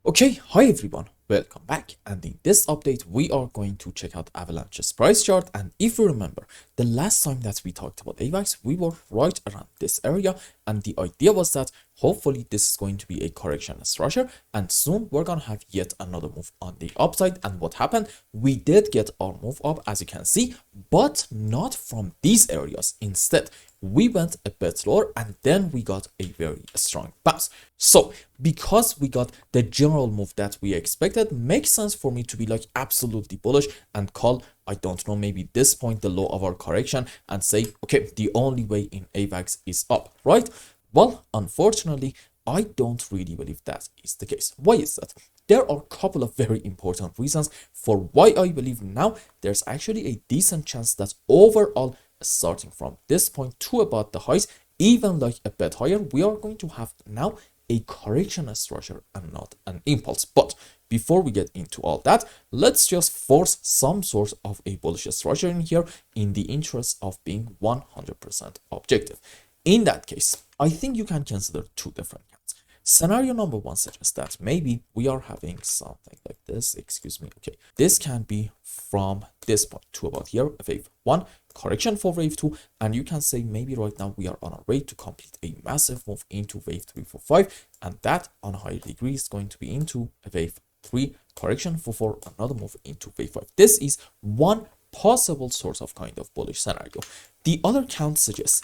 Okay, hi everyone, welcome back, and in this update we are going to check out Avalanche's price chart. And if you remember, the last time that we talked about AVAX, we were right around this area, and the idea was that hopefully this is going to be a correction structure, and soon we're gonna have yet another move on the upside. And what happened? We did get our move up, as you can see, but not from these areas. Instead, we went a bit lower, and then we got a very strong bounce. So because we got the general move that we expected, makes sense for me to be like absolutely bullish and call, I don't know, maybe this point the low of our correction and say, okay, the only way in AVAX is up, right? Well, unfortunately, I don't really believe that is the case. Why is that? There are a couple of very important reasons for why I believe now there's actually a decent chance that overall, starting from this point to about the highs, even like a bit higher, we are going to have now a correction structure and not an impulse. But before we get into all that, let's just force some sort of a bullish structure in here in the interest of being 100% objective. In that case, I think you can consider two different counts. Scenario number one suggests that maybe we are having something like this. Excuse me. Okay, this can be from this point to about here, wave one, correction for wave two, and you can say maybe right now we are on our way to complete a massive move into wave 3 for 5, and that on a higher degree is going to be into a wave 3, correction for 4, another move into wave 5. This is one possible source of kind of bullish scenario. The other count suggests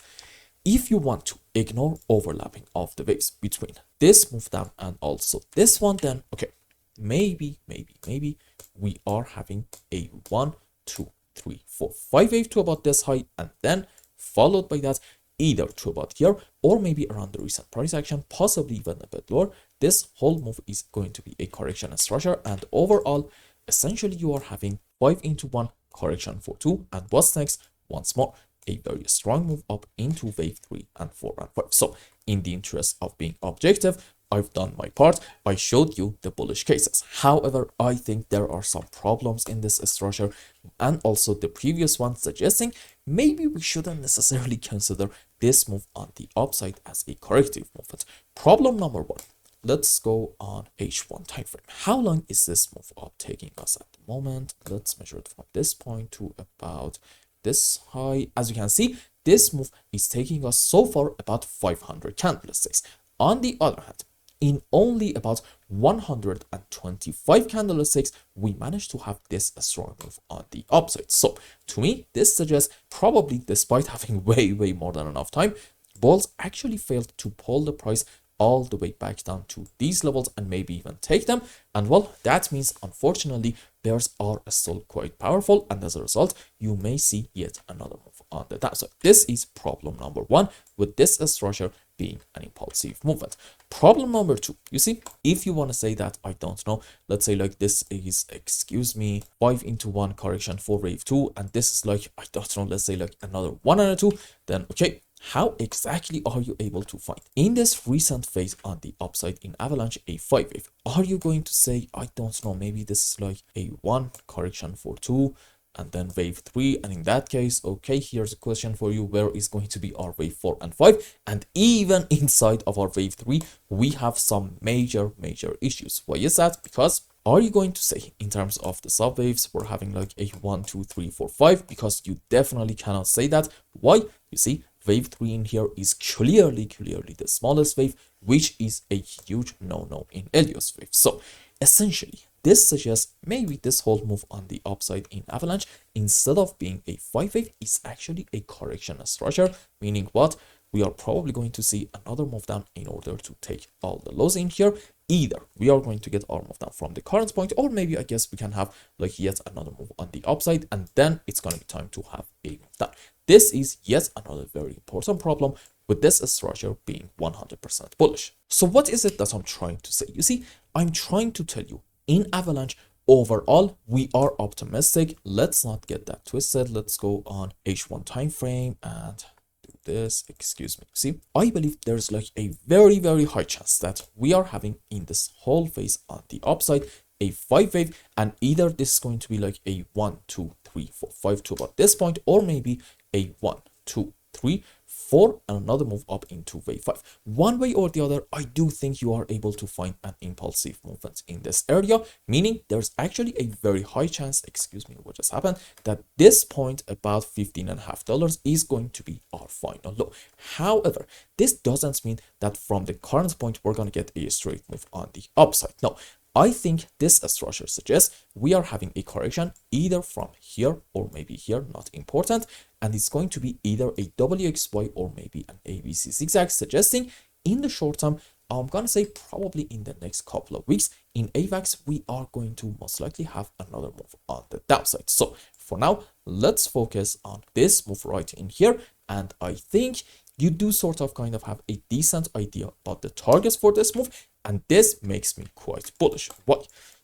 if you want to ignore overlapping of the waves between this move down and also this one, then okay, maybe we are having a 1, 2, 3, 4, 5 wave to about this high, and then followed by that either to about here or maybe around the recent price action, possibly even a bit lower. This whole move is going to be a correction structure, and overall essentially you are having 5 into 1 correction for 2, and what's next? Once more a very strong move up into wave 3 and 4 and 5. So in the interest of being objective, I've done my part. I showed you the bullish cases. However, I think there are some problems in this structure, and also the previous one suggesting maybe we shouldn't necessarily consider this move on the upside as a corrective movement. Problem number one. Let's go on H1 time frame. How long is this move up taking us at the moment? Let's measure it from this point to about this high. As you can see, this move is taking us so far about 500 candlesticks. On the other hand, in only about 125 candlesticks, we managed to have this strong move on the upside. So to me, this suggests probably despite having way more than enough time, bulls actually failed to pull the price all the way back down to these levels and maybe even take them. And well, that means unfortunately bears are still quite powerful, and as a result you may see yet another move on the downside. This is problem number one, with this structure being an impulsive movement. Problem number two, you see, if you want to say that, I don't know, let's say like this is, excuse me, 5 into 1 correction for wave 2, and this is like, I don't know, let's say like another 1 and a 2, then okay, how exactly are you able to find in this recent phase on the upside in Avalanche a 5 wave? Are you going to say, I don't know, maybe this is like a 1 correction for 2 and then wave 3, and in that case, okay, here's a question for you, where is going to be our wave 4 and 5? And even inside of our wave 3 we have some major issues. Why is that? Because are you going to say in terms of the subwaves we're having like a 1, 2, 3, 4, 5? Because you definitely cannot say that. Why? You see, wave 3 in here is clearly the smallest wave, which is a huge no in Helios wave. So essentially this suggests maybe this whole move on the upside in Avalanche, instead of being a 5 wave, is actually a correction structure, meaning what? We are probably going to see another move down in order to take all the lows in here. Either we are going to get our move down from the current point, or maybe I guess we can have like yet another move on the upside, and then it's going to be time to have a move down. This is yet another very important problem with this structure being 100% bullish. So what is it that I'm trying to say? You see, I'm trying to tell you in Avalanche, overall we are optimistic. Let's not get that twisted. Let's go on H1 time frame and this, excuse me. See, I believe there's like a very high chance that we are having in this whole phase on the upside a 5 wave, and either this is going to be like a 1, 2, 3, 4, 5 to about this point, or maybe a 1, 2, 3, 4, and another move up into wave 5. One way or the other, I do think you are able to find an impulsive movement in this area, meaning there's actually a very high chance, excuse me, what just happened, that this point about $15.5 is going to be our final low. However, this doesn't mean that from the current point we're going to get a straight move on the upside. No, I think this structure suggests we are having a correction either from here or maybe here, not important, and it's going to be either a WXY or maybe an ABC zigzag, suggesting in the short term, I'm going to say probably in the next couple of weeks, in AVAX, we are going to most likely have another move on the downside. So for now, let's focus on this move right in here, and I think you do sort of kind of have a decent idea about the targets for this move, and this makes me quite bullish. Why?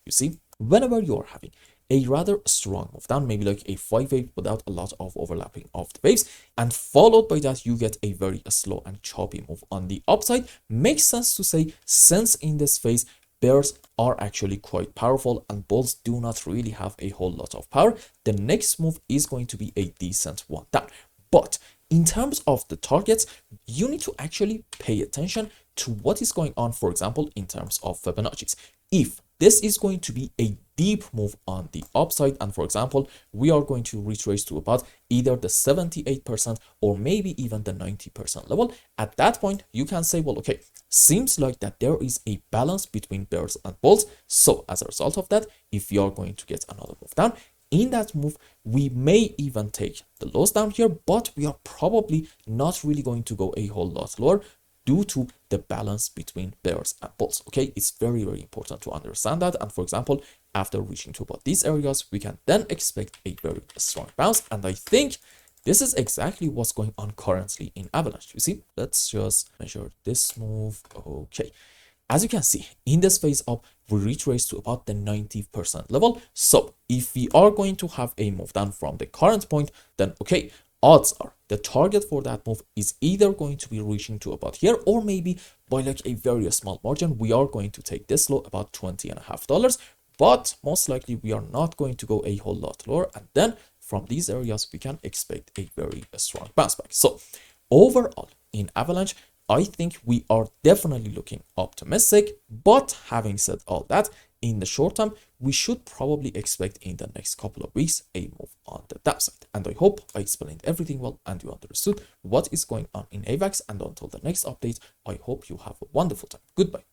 You see, whenever you're having a rather strong move down, maybe like a 5 wave without a lot of overlapping of the waves, and followed by that you get a very slow and choppy move on the upside, makes sense to say, since in this phase bears are actually quite powerful and bulls do not really have a whole lot of power, the next move is going to be a decent one down. But in terms of the targets, you need to actually pay attention to what is going on, for example, in terms of Fibonacci's. If this is going to be a deep move on the upside, and for example, we are going to retrace to about either the 78% or maybe even the 90% level, at that point, you can say, well, okay, seems like that there is a balance between bears and bulls. So as a result of that, if you are going to get another move down, in that move, we may even take the lows down here, but we are probably not really going to go a whole lot lower due to the balance between bears and bulls. Okay, it's very, very important to understand that. And for example, after reaching to about these areas, we can then expect a very strong bounce. And I think this is exactly what's going on currently in Avalanche. You see, let's just measure this move. Okay. As you can see, in this phase up, we retrace to about the 90% level. So if we are going to have a move down from the current point, then okay, odds are the target for that move is either going to be reaching to about here, or maybe by like a very small margin, we are going to take this low about $20.5. But most likely we are not going to go a whole lot lower. And then from these areas, we can expect a very strong bounce back. So overall in Avalanche, I think we are definitely looking optimistic, but having said all that, in the short term, we should probably expect in the next couple of weeks a move on the downside. And I hope I explained everything well and you understood what is going on in AVAX. And until the next update, I hope you have a wonderful time. Goodbye.